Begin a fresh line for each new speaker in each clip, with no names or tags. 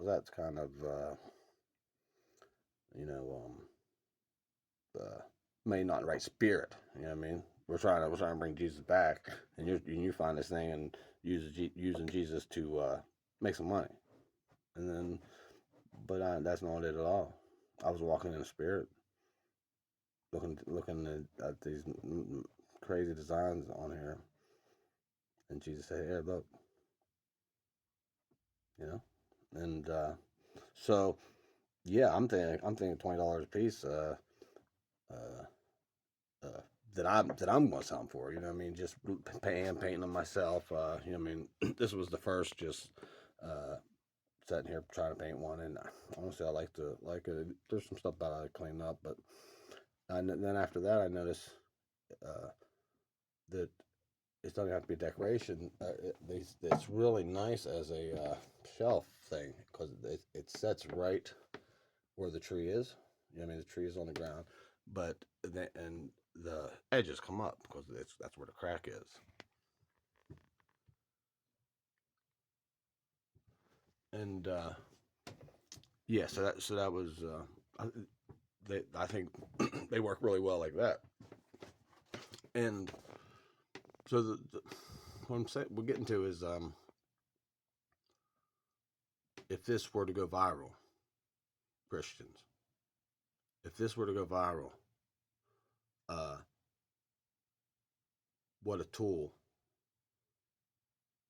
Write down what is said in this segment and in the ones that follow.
that's kind of you know uh, maybe not the right spirit. You know what I mean? We're trying to bring Jesus back, and you find this thing and using Jesus to make some money, and then that's not it at all. I was walking in the spirit, looking at these crazy designs on here, and Jesus said, "Hey, look, you know," and so yeah, I'm thinking $20 a piece. Uh, uh, that I'm gonna sell them for. You know what I mean? Just painting them myself. You know what I mean? This was the first just uh, sitting here trying to paint one, and honestly, I like it. There's some stuff that I clean up, but then after that, I noticed uh, that it doesn't have to be a decoration. It's really nice as a shelf thing because it sets right where the tree is. You know what I mean? The tree is on the ground, but and the edges come up because that's where the crack is. And yeah, so that was I think they work really well like that. And so what we're getting to is if this were to go viral, Christians, if this were to go viral, uh, what a tool,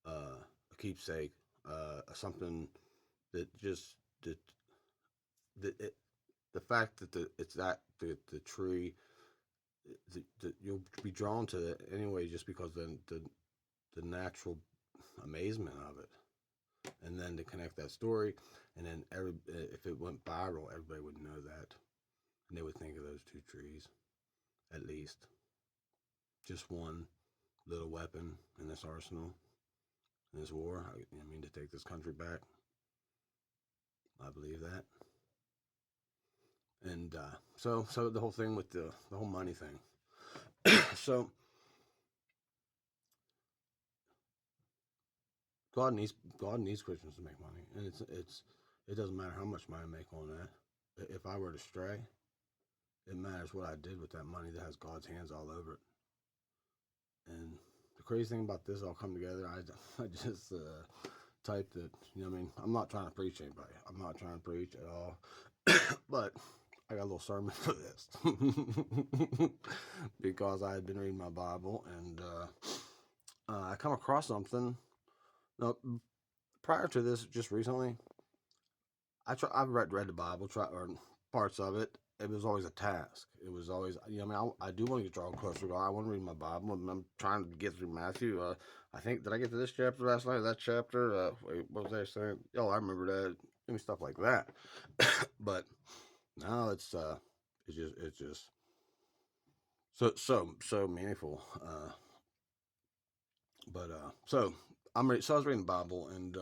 a keepsake, something that just that it, the fact that the tree you'll be drawn to it anyway just because the natural amazement of it, and then to connect that story, and then if it went viral, everybody would know that, and they would think of those two trees at least. Just one little weapon in this arsenal in this war. I mean, to take this country back. I believe that, and so the whole thing with the whole money thing. So God needs Christians to make money, and it doesn't matter how much money I make on that. If I were to stray, it matters what I did with that money that has God's hands all over it. And the crazy thing about this all come together, I just typed it. You know what I mean? I'm not trying to preach anybody. I'm not trying to preach at all. But I got a little sermon for this because I had been reading my Bible and I come across something. Now, prior to this, just recently, I've read the Bible, or parts of it. It was always a task. It was always, you know, I mean, I do want to get drawn closer to God. I want to read my Bible. I'm trying to get through Matthew. I think, did I get to this chapter last night? That chapter? Wait, what was I saying? Oh, I remember that. I mean, stuff like that. But now it's just so meaningful. But so I was reading the Bible and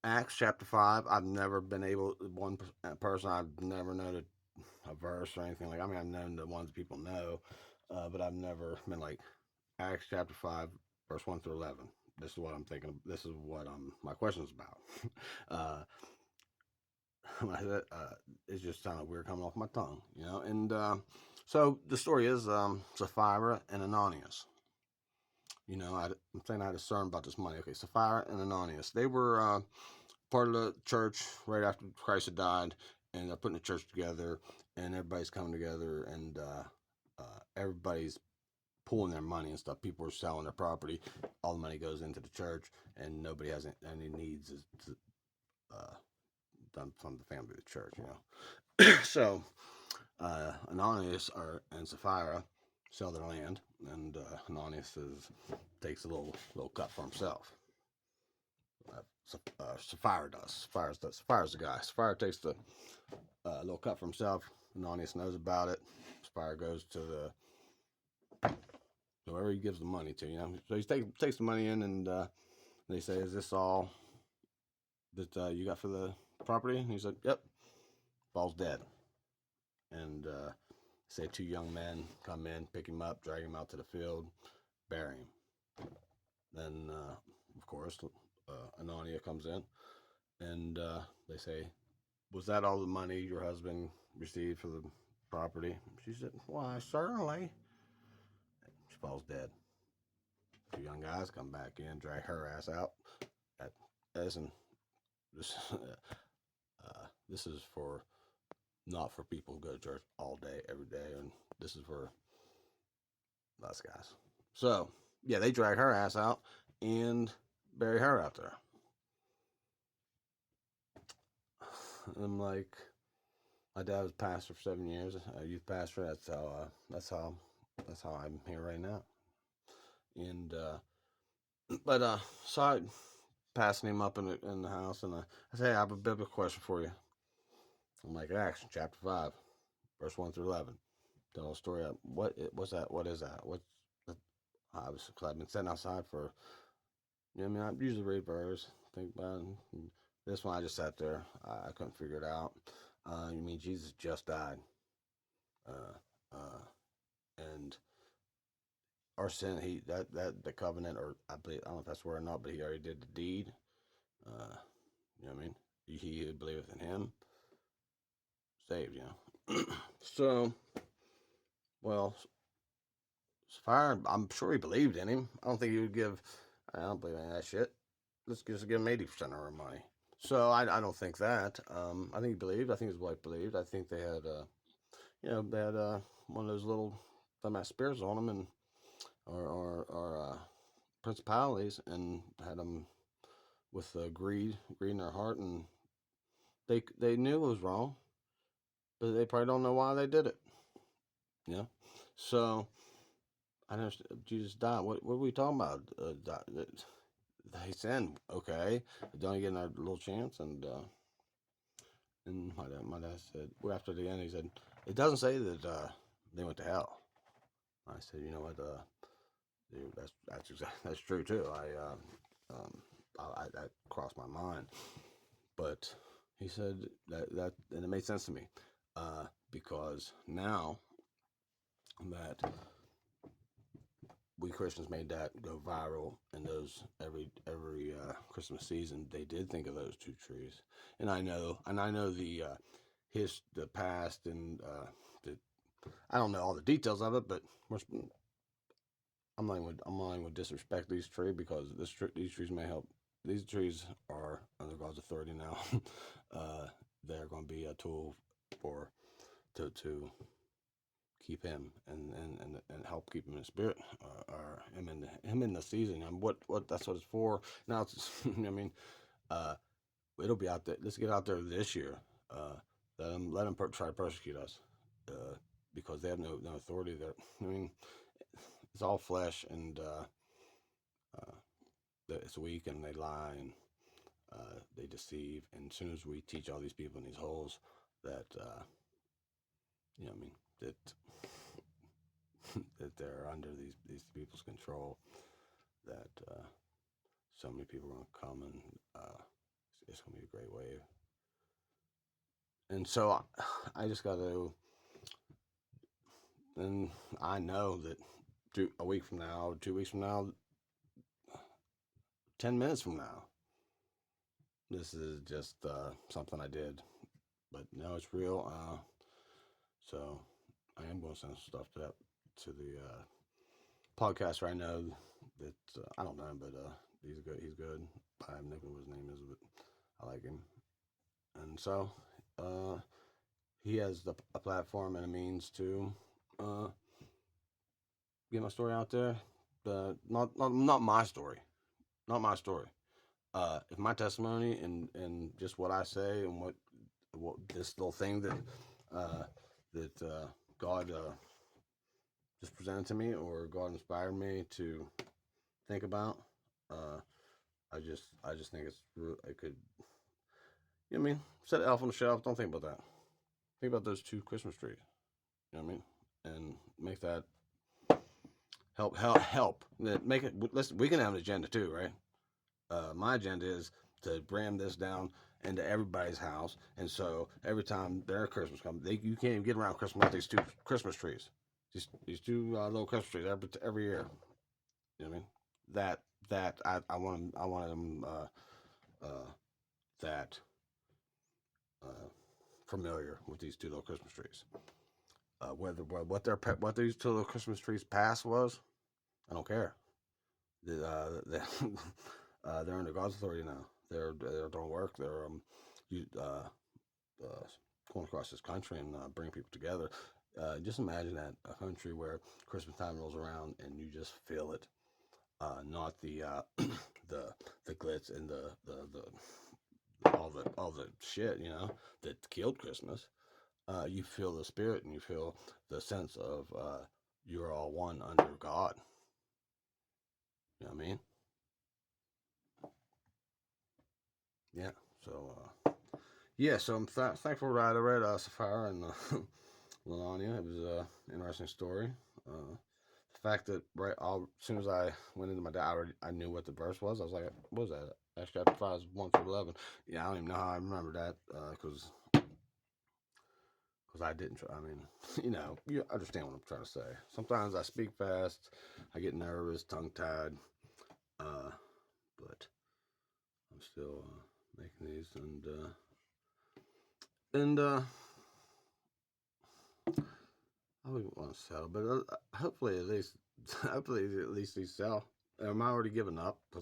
Acts chapter 5. I've never been able one person. I've never known a verse or anything like. I mean, I've known the ones people know, but I've never been like Acts chapter 5, verse 1 through 11. This is what I'm thinking. This is what my question's about. uh, uh, it just sounded weird coming off my tongue, you know. And so the story is Sapphira and Ananias. You know, I'm saying I had a concern about this money. Okay, Sapphira and Ananias. They were part of the church right after Christ had died, and they're putting the church together, and everybody's coming together, and everybody's pulling their money and stuff. People are selling their property. All the money goes into the church, and nobody has any needs uh, done from the family of the church, you know. So Ananias and Sapphira sell their land, and Ananias takes a little cut for himself. Sapphira does. Sapphira's the guy. Sapphira takes the little cut for himself. Ananias knows about it. Sapphira goes to whoever he gives the money to. You know, so he takes the money in, and they say, "Is this all that you got for the property?" And he said, "Yep." Falls dead, and say two young men come in, pick him up, drag him out to the field, bury him. Then, of course, Anania comes in And they say, "Was that all the money your husband received for the property?" She said, "Why, certainly." She falls dead. Two young guys come back in, drag her ass out. At Listen, this this is for not for people who go to church all day, every day, and this is for us guys. So yeah, they drag her ass out and bury her out there. And I'm like, my dad was a pastor for 7 years, a youth pastor. That's how I'm here right now. And so I passing him up in the house, and I say, "Hey, I have a biblical question for you." I'm like, Acts chapter 5, verse 1 through 11. Tell a story. What's that? What is that? Cause I've been sitting outside for. You know what I mean? I usually read verse, think about it. This one I just sat there. I couldn't figure it out. You mean Jesus just died? Uh, uh, and our sin, that the covenant, or I believe, I don't know if that's word or not, but he already did the deed. You know what I mean? He who believeth in him, saved. So, well, Fire, I'm sure he believed in him. I don't think he would give. I don't believe in that shit. Let's just give him 80% of our money. So I don't think that. I think he believed. I think his wife believed. I think they had, they had one of those little dumbass spirits on them, and or principalities, and had them with greed in their heart, and they knew it was wrong, but they probably don't know why they did it. Yeah. So I know Jesus died. What are we talking about? He sinned. Okay, don't get another little chance. And my dad said, well, after the end, he said, it doesn't say that they went to hell. I said, you know what? Dude, that's true too. That crossed my mind, but he said that, and it made sense to me, because now that we Christians made that go viral, and those every Christmas season they did think of those two trees, and I know the the past, and I don't know all the details of it, but I'm not going to disrespect these trees, because these trees may help. These trees are under God's authority now. They're going to be a tool for to keep him and help keep him in spirit, or him in the season. And what that's what it's for. Now it's I mean, it'll be out there. Let's get out there this year. Let them try to persecute us, because they have no authority there. I mean, it's all flesh, and it's weak, and they lie, and they deceive. And as soon as we teach all these people in these holes that I mean, that that they're under these people's control, that so many people are going to come, and it's going to be a great wave. And so I just got to, and I know that a week from now, 2 weeks from now, 10 minutes from now, this is just something I did, but no, it's real. So I am going to send some stuff to the podcaster. I know that I don't know him, but he's good. He's good. I have no clue what his name is, but I like him. And so he has a platform and a means to get my story out there. Not my story, not my story. If my testimony and just what I say, and what this little thing that God just presented to me, or God inspired me to think about, I just think it could. You know what I mean? Set an elf on the shelf. Don't think about that. Think about those two Christmas trees. You know what I mean? And make that help. Make it. Listen, we can have an agenda too, right? My agenda is to ram this down into everybody's house, and so every time their Christmas comes, you can't even get around Christmas without these two Christmas trees. These two little Christmas trees every year. You know what I mean? That I want them that familiar with these two little Christmas trees. What these two little Christmas trees past was, I don't care. They're under God's authority now. They're doing work. They're going across this country and bring people together. Just imagine that a country where Christmas time rolls around and you just feel it. Not the the glitz and the all the shit, you know, that killed Christmas. You feel the spirit and you feel the sense of you're all one under God. You know what I mean? Yeah. So yeah. So I'm thankful that I read Sapphire and Melania. It was an interesting story. The fact that as soon as I went into my dad, I knew what the verse was. I was like, what was that? Acts chapter 5 is 1 through 11. Yeah, I don't even know how I remember that because I didn't try. I mean, you know, you understand what I'm trying to say. Sometimes I speak fast, I get nervous, tongue tied, but I'm still making these and I wouldn't want to sell, but hopefully at least these sell. Am I already giving up because